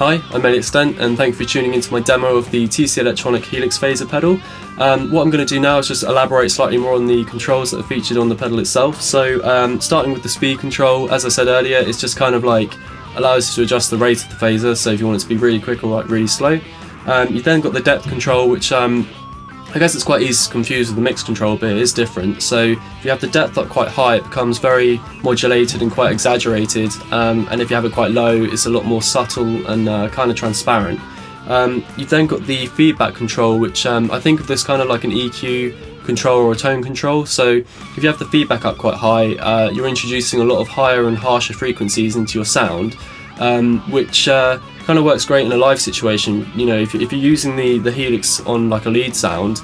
Hi, I'm Elliot Stent and thank you for tuning into my demo of the TC Electronic Helix Phaser Pedal. What I'm going to do now is just elaborate slightly more on the controls that are featured on the pedal itself. So starting with the speed control, as I said earlier, it's just kind of like allows you to adjust the rate of the phaser, so if you want it to be really quick or like really slow. You've then got the depth control, which I guess it's quite easy to confuse with the mix control, but it is different. So if you have the depth up quite high, it becomes very modulated and quite exaggerated, and if you have it quite low, it's a lot more subtle and kind of transparent. You've then got the feedback control, which I think of this kind of like an EQ control or a tone control. So if you have the feedback up quite high, you're introducing a lot of higher and harsher frequencies into your sound, which kind of works great in a live situation. You know, if you're using the Helix on like a lead sound,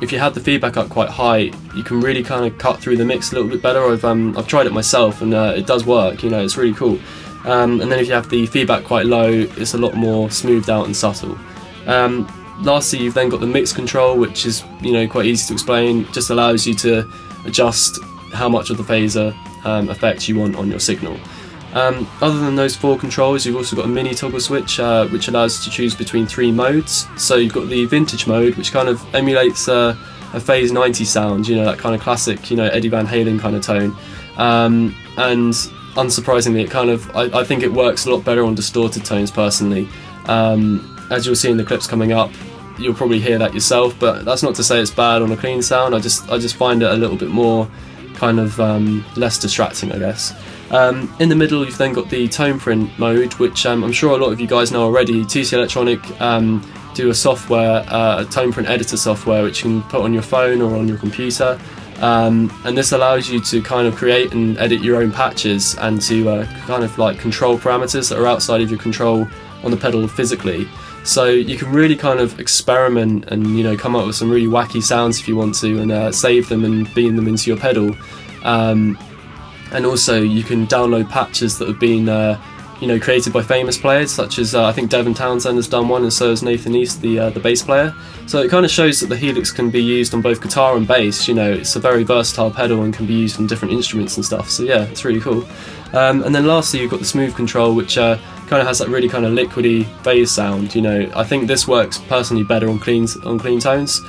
if you have the feedback up quite high, you can really kind of cut through the mix a little bit better. I've tried it myself and it does work. You know, it's really cool. And then if you have the feedback quite low, it's a lot more smoothed out and subtle. Lastly, you've then got the mix control, which is, you know, quite easy to explain. Just allows you to adjust how much of the phaser effect you want on your signal. Other than those four controls, you've also got a mini toggle switch, which allows you to choose between three modes. So you've got the vintage mode, which kind of emulates a Phase 90 sound, you know, that kind of classic, you know, Eddie Van Halen kind of tone. And unsurprisingly, it kind of, I think it works a lot better on distorted tones personally. As you'll see in the clips coming up, you'll probably hear that yourself, but that's not to say it's bad on a clean sound. I just find it a little bit more kind of less distracting, I guess. In the middle, you've then got the tone print mode, which I'm sure a lot of you guys know already. TC Electronic do a software, a tone print editor software, which you can put on your phone or on your computer, and this allows you to kind of create and edit your own patches and to kind of like control parameters that are outside of your control on the pedal physically. So you can really kind of experiment and, you know, come up with some really wacky sounds if you want to, and save them and beam them into your pedal. And also you can download patches that have been you know, created by famous players, such as I think Devin Townsend has done one, and so has Nathan East, the bass player. So it kind of shows that the Helix can be used on both guitar and bass. You know, it's a very versatile pedal and can be used on different instruments and stuff. So yeah, it's really cool. And then lastly, you've got the smooth control, which kind of has that really kind of liquidy phase sound. You know, I think this works personally better on clean tones,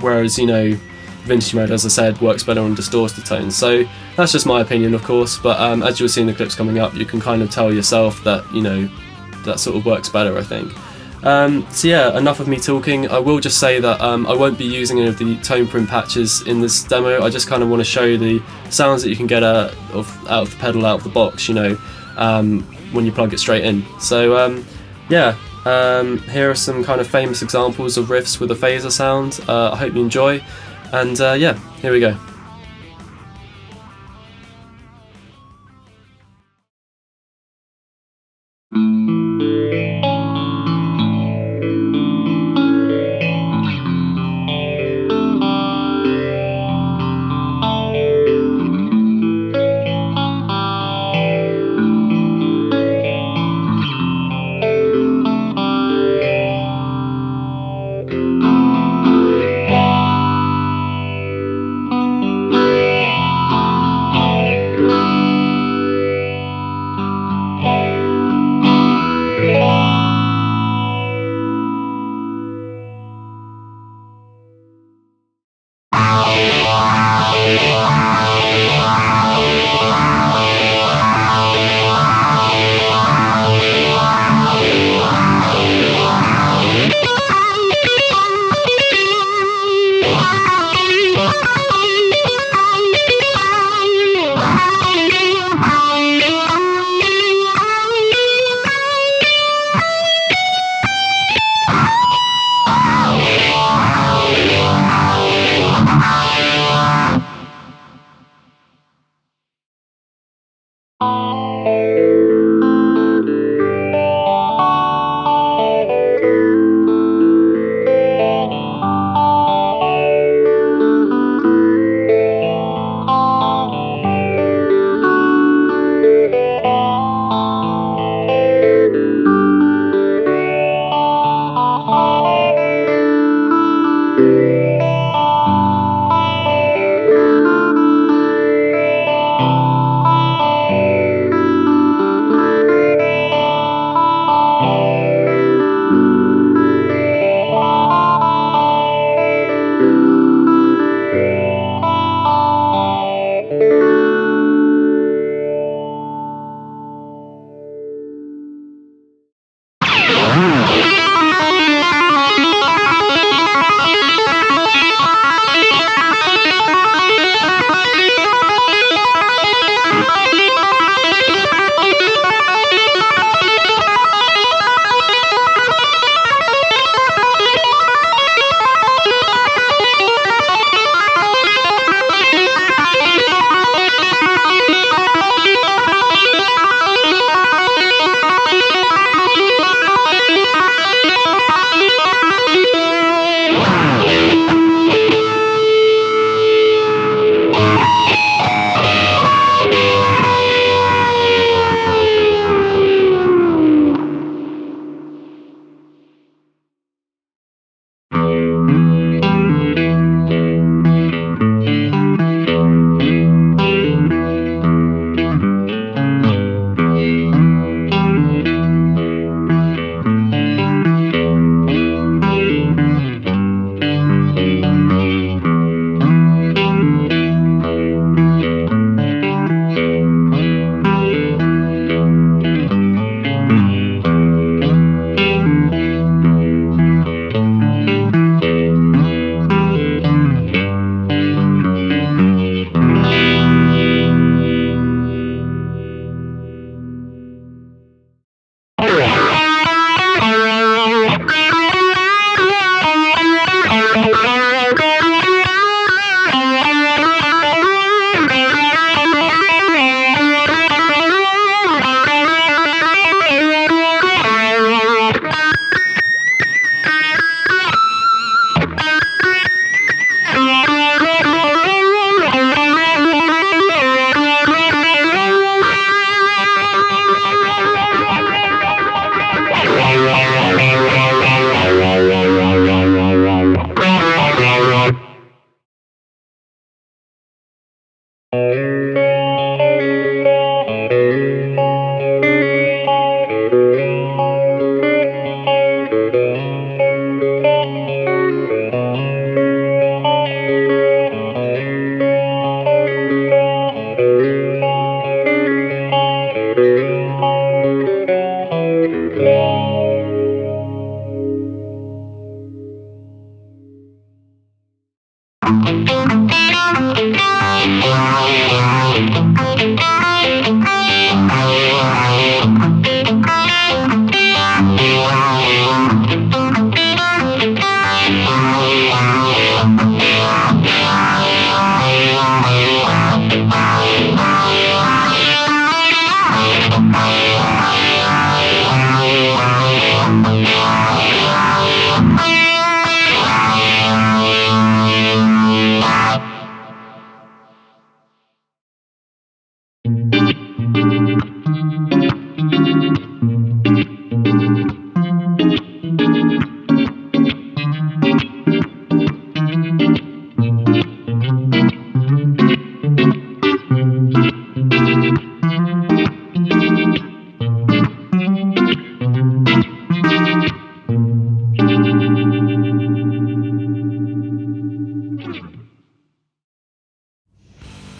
whereas, you know, vintage mode, as I said, works better on distorted tones. So that's just my opinion, of course, but as you'll see in the clips coming up, you can kind of tell yourself that, you know, that sort of works better, I think. So yeah, enough of me talking. I will just say that I won't be using any of the tone print patches in this demo. I just kind of want to show you the sounds that you can get out of the pedal, out of the box, you know, when you plug it straight in. So yeah, here are some kind of famous examples of riffs with a phaser sound. I hope you enjoy. And yeah, here we go.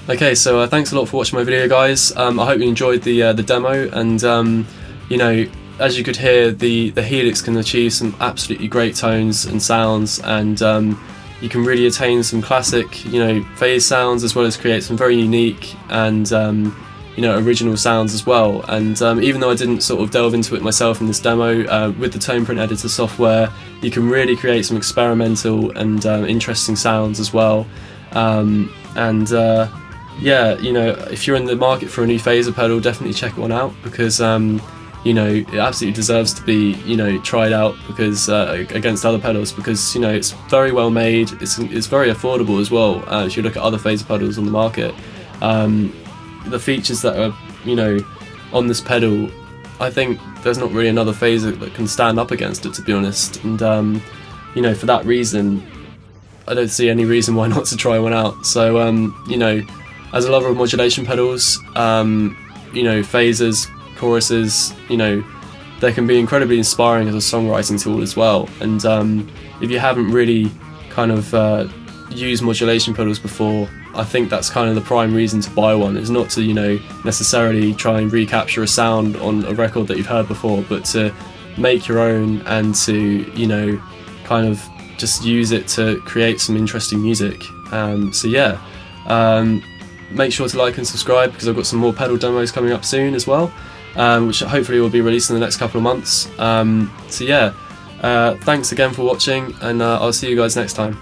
Okay, so thanks a lot for watching my video, guys. I hope you enjoyed the demo, and you know, as you could hear, the Helix can achieve some absolutely great tones and sounds, and you can really attain some classic, you know, phase sounds, as well as create some very unique and you know, original sounds as well. And even though I didn't sort of delve into it myself in this demo, with the Tone Print Editor software, you can really create some experimental and interesting sounds as well. Yeah, you know, if you're in the market for a new phaser pedal, definitely check one out, because you know, it absolutely deserves to be, you know, tried out, because against other pedals, because, you know, it's very well made, it's very affordable as well. If you look at other phaser pedals on the market, the features that are, you know, on this pedal, I think there's not really another phaser that can stand up against it, to be honest. And you know, for that reason, I don't see any reason why not to try one out. So you know, as a lover of modulation pedals, you know, phasers, choruses, you know, they can be incredibly inspiring as a songwriting tool as well. And if you haven't really kind of used modulation pedals before, I think that's kind of the prime reason to buy one. Is not to, you know, necessarily try and recapture a sound on a record that you've heard before, but to make your own, and to, you know, kind of just use it to create some interesting music. So yeah, make sure to like and subscribe, because I've got some more pedal demos coming up soon as well, which hopefully will be released in the next couple of months. So yeah, thanks again for watching, and I'll see you guys next time.